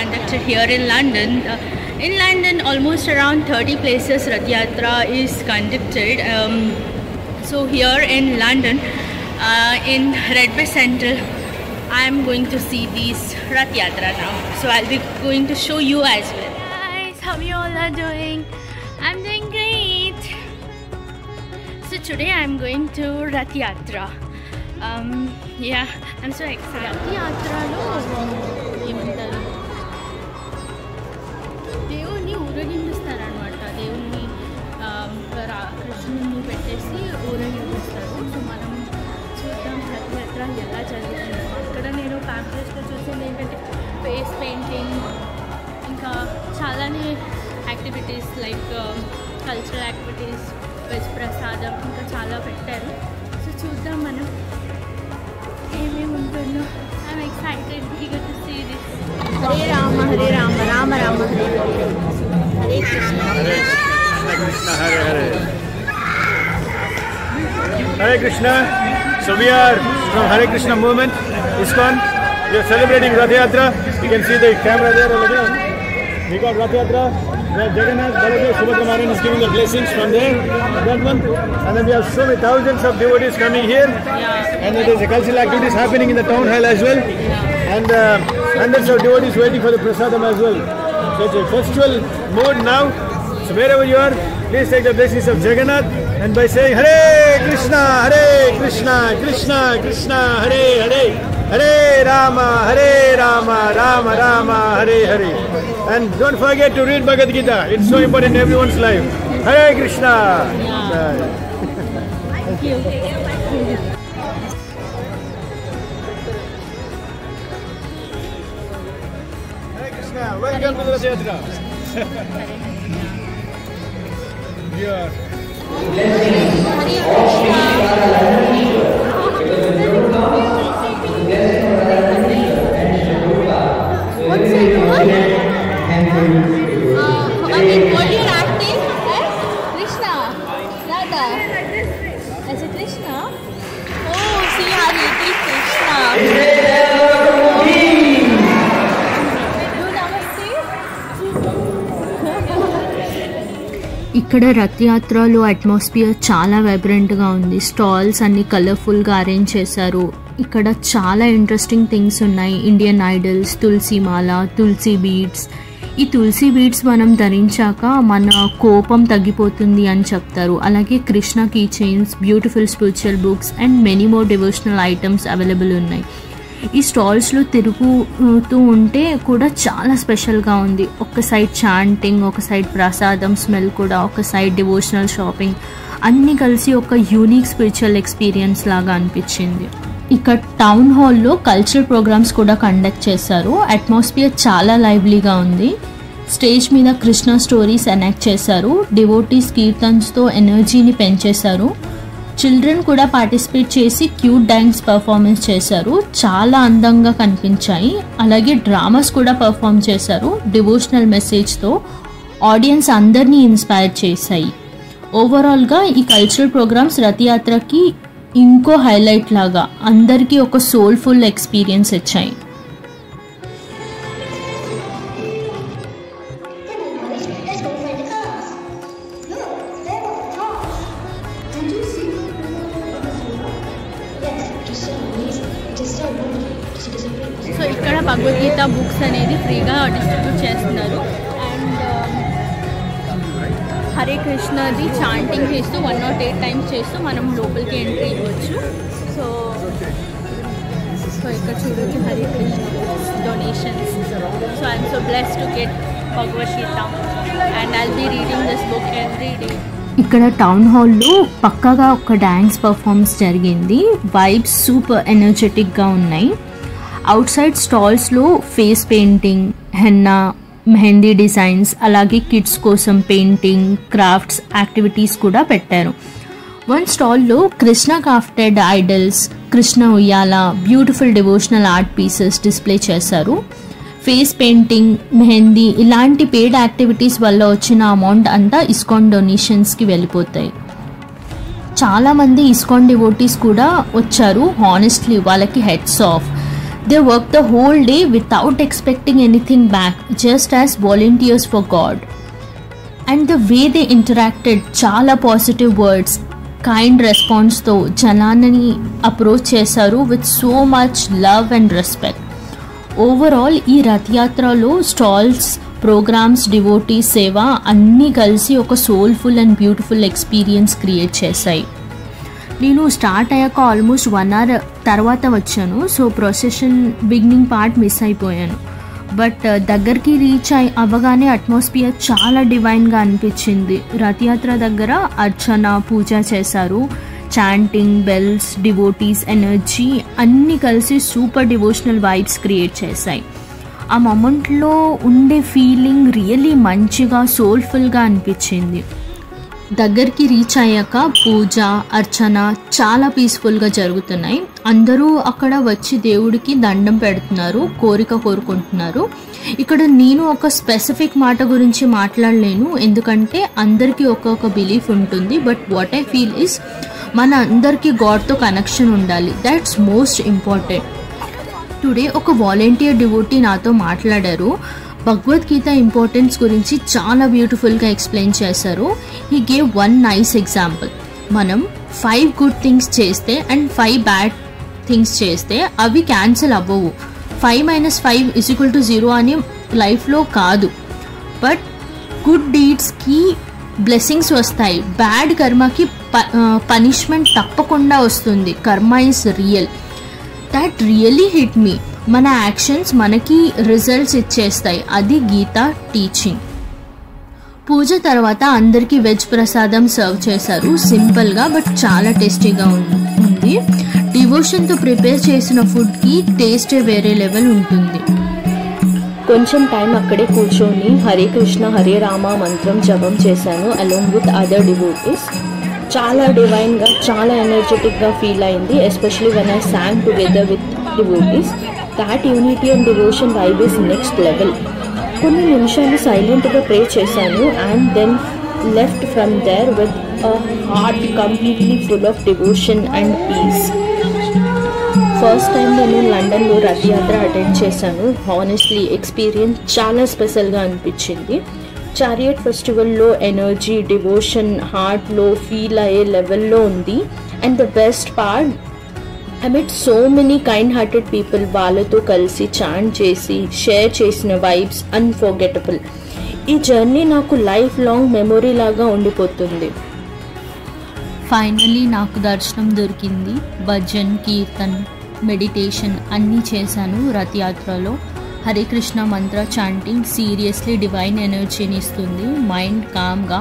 conducted here in London. In London, almost around 30 places Rath Yatra is conducted. So here in London, in Redbay Central, I am going to see these Rath Yatra now. So I'll be going to show you as well. Guys, how you all are doing? I'm doing great. So today I'm going to Rath Yatra. Yeah, I'm so excited. Rath Yatra lo ఏమంటారు దేవుణ్ణి ఊరేగింపిస్తారనమాట. దేవుణ్ణి కృష్ణుని పెట్టేసి ఊరేగింపిస్తారు. So మనం చూద్దాం రాథ్ యాత్ర ఎలా జరుగుతుందో. అక్కడ నేను ప్యాంప్లెట్స్లో చూసింది ఏంటంటే ఫేస్ పెయింటింగ్, ఇంకా చాలానే activities like cultural activities, veg prasadam, ఇంకా చాలా పెట్టారు. సో చూద్దాం మనం ఏమేమి ఉంటుందో. I'm excited eager to see this. Hare Rama Hare Rama Rama Rama Hare Hare, Hare Krishna Hare Krishna Hare Hare, Hare Krishna. So we are from Hare Krishna movement, ISKCON. We are celebrating Rath Yatra. You can see the camera there. We got Rath Yatra. Where Jagannath, Baladev, Subhadra Maharaj is giving the blessings from there. That one. And then we have so many thousands of devotees coming here. And there is a cultural activities happening in the town hall as well. And hundreds of devotees waiting for the prasadam as well. So it's a festival mode now. So wherever you are, please take the blessings of Jagannath. And by saying Hare Krishna, Krishna Krishna, Hare Hare, Hare Rama, Rama Rama, Hare Hare. And don't forget to read Bhagavad Gita. It's so important in everyone's life. Hare Krishna. Thank you. Hare Krishna. Welcome to the Rath Yatra. Yeah. What's it called? What you're acting as? Krishna. Radha. As a Krishna? Oh, see how you eat Krishna. ఇక్కడ రథ్ యాత్రలో atmosphere చాలా వైబ్రెంట్గా ఉంది. Stalls అన్ని కలర్ఫుల్గా arrange చేశారు. ఇక్కడ చాలా interesting things ఉన్నాయి. ఇండియన్ ఐడల్స్, తులసి మాల, తులసి బీడ్స్. ఈ తులసి బీడ్స్ మనం ధరించాక మన కోపం తగ్గిపోతుంది అని చెప్తారు. అలాగే Krishna key chains, beautiful spiritual books and many more devotional items available ఉన్నాయి. ఈ స్టాల్స్లో తిరుగుతూ ఉంటే కూడా చాలా స్పెషల్గా ఉంది. ఒక సైడ్ చాంటింగ్, ఒక సైడ్ ప్రసాదం స్మెల్ కూడా, ఒక సైడ్ డివోషనల్ షాపింగ్, అన్నీ కలిసి ఒక యూనిక్ స్పిరిచువల్ ఎక్స్పీరియన్స్ లాగా అనిపించింది. ఇక్కడ టౌన్ హాల్లో కల్చరల్ ప్రోగ్రామ్స్ కూడా కండక్ట్ చేశారు. అట్మాస్ఫియర్ చాలా లైవ్లీగా ఉంది. స్టేజ్ మీద కృష్ణ స్టోరీస్ ఎనాక్ట్ చేశారు. డివోటీస్ కీర్తన్స్తో ఎనర్జీని పెంచేశారు. చిల్డ్రన్ కూడా పార్టిసిపేట్ చేసి క్యూట్ డాన్స్ పర్ఫార్మెన్స్ చేశారు. చాలా అందంగా కనిపించాయి. అలాగే డ్రామాస్ కూడా పర్ఫామ్ చేశారు. డివోషనల్ మెసేజ్తో ఆడియన్స్ అందరినీ ఇన్స్పైర్ చేశాయి. ఓవరాల్గా ఈ కల్చరల్ ప్రోగ్రామ్స్ రథ్ యాత్రకి ఇంకో హైలైట్ లాగా అందరికీ ఒక సోల్ఫుల్ ఎక్స్పీరియన్స్ ఇచ్చాయి. సో ఇక్కడ భగవద్గీత బుక్స్ అనేది ఫ్రీగా డిస్ట్రిబ్యూట్ చేస్తున్నారు. అండ్ హరే కృష్ణది చాంటింగ్ చేస్తూ 108 టైమ్స్ చేస్తూ మనం లోపలికి ఎంట్రీ ఇవ్వచ్చు. సో ఇక్కడ చూడొచ్చు Hare Krishna donations. So I'm so blessed to get Bhagavad Gita and I'll be reading this book every day. ఇక్కడ టౌన్ హాల్లో పక్కగా ఒక డ్యాన్స్ పర్ఫార్మెన్స్ జరిగింది. వైబ్స్ సూపర్ ఎనర్జెటిక్గా ఉన్నాయి. Out side స్టాల్స్లో face painting, henna, mehndi designs, అలాగే కిడ్స్ కోసం పెయింటింగ్, క్రాఫ్ట్స్ యాక్టివిటీస్ కూడా పెట్టారు. One స్టాల్లో Krishna crafted idols, Krishna ఉయ్యాల, beautiful devotional art pieces display చేశారు. ఫేస్ పెయింటింగ్, మెహందీ ఇలాంటి పెయిడ్ యాక్టివిటీస్ వల్ల వచ్చిన అమౌంట్ అంతా ఇస్కాన్ డొనేషన్స్కి వెళ్ళిపోతాయి. చాలామంది ఇస్కాన్ డివోటీస్ కూడా వచ్చారు. హానెస్ట్లీ వాళ్ళకి heads of. They work the whole day without expecting anything back, just as volunteers for God. And the way they interacted, చాలా పాజిటివ్ వర్డ్స్, కైండ్ రెస్పాన్స్తో జనాన్ని అప్రోచ్ చేశారు with so much love and respect. Overall ఈ రథయాత్రలో stalls, programmes, devotees సేవ అన్నీ కలిసి ఒక soulful and beautiful experience create చేశాయి. నేను స్టార్ట్ అయ్యాక ఆల్మోస్ట్ 1 hour తర్వాత వచ్చాను. So procession beginning part miss అయిపోయాను. బట్ దగ్గరికి రీచ్ అవ్వగానే అట్మాస్ఫియర్ చాలా డివైన్గా అనిపించింది. రథయాత్ర దగ్గర అర్చన, పూజ చేశారు. చాంటింగ్, బెల్స్, డివోటీస్ ఎనర్జీ అన్నీ కలిసి సూపర్ డివోషనల్ వైబ్స్ క్రియేట్ చేశాయి. ఆ మొమెంట్లో ఉండే ఫీలింగ్ రియల్లీ మంచిగా, సోల్ఫుల్గా అనిపించింది. దగ్గరికి రీచ్ అయ్యాక పూజ, అర్చన చాలా పీస్ఫుల్గా జరుగుతున్నాయి. అందరూ అక్కడ వచ్చి దేవుడికి దండం పెడుతున్నారు, కోరిక కోరుకుంటున్నారు. ఇక్కడ నేను ఒక స్పెసిఫిక్ మాట గురించి మాట్లాడలేను, ఎందుకంటే అందరికీ ఒక్కొక్క బిలీఫ్ ఉంటుంది. But what I feel is మన అందరికీ గాడ్తో కనెక్షన్ ఉండాలి. That's most important. టుడే ఒక వాలంటీర్ డివోటీ నాతో మాట్లాడారు. భగవద్గీత ఇంపార్టెన్స్ గురించి చాలా బ్యూటిఫుల్గా ఎక్స్ప్లెయిన్ చేశారు. He gave 1 nice example. మనం 5 గుడ్ థింగ్స్ చేస్తే అండ్ 5 బ్యాడ్ థింగ్స్ చేస్తే అవి క్యాన్సిల్ అవ్వవు. 5 - 5 = 0 అని లైఫ్లో కాదు. బట్ గుడ్ డీడ్స్కి బ్లెస్సింగ్స్ వస్తాయి. బ్యాడ్ కర్మకి పనిష్మెంట్ తప్పకుండా వస్తుంది. Karma is real. That really hit me. మన యాక్షన్స్ మనకి రిజల్ట్స్ ఇచ్చేస్తాయి. అది గీత టీచింగ్. పూజ తర్వాత అందరికీ వెజ్ ప్రసాదం సర్వ్ చేశారు. సింపుల్గా బట్ చాలా టేస్టీగా ఉంది. డివోషన్తో ప్రిపేర్ చేసిన ఫుడ్కి టేస్టే వేరే లెవెల్ ఉంటుంది. కొంచెం టైం అక్కడే కూర్చొని హరే కృష్ణ హరే రామ మంత్రం జపం చేశాను అలాంగ్ విత్ అదర్ డివోటీస్. చాలా డివైన్గా, చాలా ఎనర్జెటిక్గా ఫీల్ అయింది. Especially when I sang together with devotees. That unity and devotion vibe is next level. కొన్ని నిమిషాలు సైలెంట్గా ప్రే చేశాను and then left from there with a heart completely full of devotion and peace. First time నేను లండన్లో Rathayatra attend చేశాను. Honestly experience చాలా స్పెషల్గా అనిపించింది. చారియట్ ఫెస్టివల్లో ఎనర్జీ, డివోషన్ హార్ట్లో ఫీల్ అయ్యే లెవెల్లో ఉంది. And the best part, I met so many kind hearted people. వాళ్ళతో కలిసి చాంట్ చేసి షేర్ చేసిన వైబ్స్ అన్ఫర్గెటబుల్. ఈ జర్నీ నాకు లైఫ్ లాంగ్ మెమొరీ లాగా ఉండిపోతుంది. ఫైనలీ నాకు దర్శనం దొరికింది. భజన్, కీర్తన్, మెడిటేషన్ అన్నీ చేశాను రథయాత్రలో. హరే కృష్ణ మంత్ర చాంటింగ్ సీరియస్లీ డివైన్ ఎనర్జీని ఇస్తుంది. మైండ్ కామ్గా,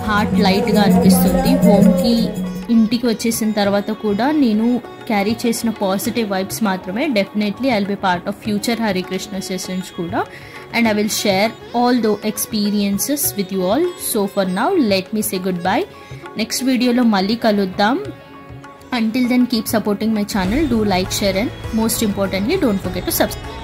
హార్ట్ లైట్గా అనిపిస్తుంది. హోమ్కి, ఇంటికి వచ్చేసిన తర్వాత కూడా నేను క్యారీ చేసిన పాజిటివ్ వైబ్స్ మాత్రమే. Definitely I will be part of future Hare Krishna sessions కూడా. And I will share all those experiences with you all. So for now let me say goodbye. Next వీడియోలో మళ్ళీ కలుద్దాం. Until then, keep supporting my channel. Do like, share and most importantly, don't forget to subscribe.